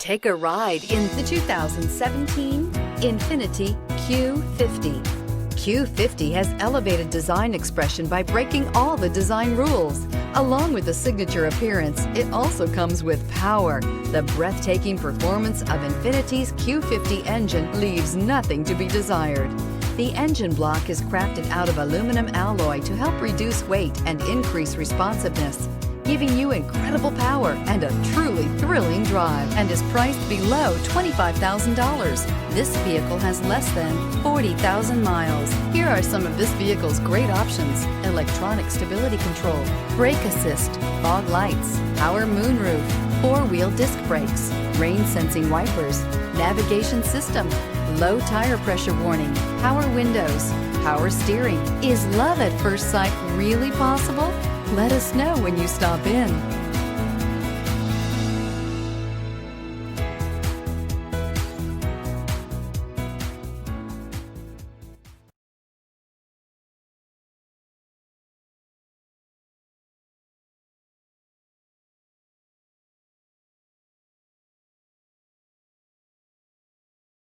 Take a ride in the 2017 Infiniti Q50. Q50 has elevated design expression by breaking all the design rules. Along with the signature appearance, it also comes with power. The breathtaking performance of Infiniti's Q50 engine leaves nothing to be desired. The engine block is crafted out of aluminum alloy to help reduce weight and increase responsiveness, giving you incredible power and a truly thrilling drive, and is priced below $25,000. This vehicle has less than 40,000 miles. Here are some of this vehicle's great options: electronic stability control, brake assist, fog lights, power moonroof, four-wheel disc brakes, rain sensing wipers, navigation system, low tire pressure warning, power windows, power steering. Is love at first sight really possible? Let us know when you stop in.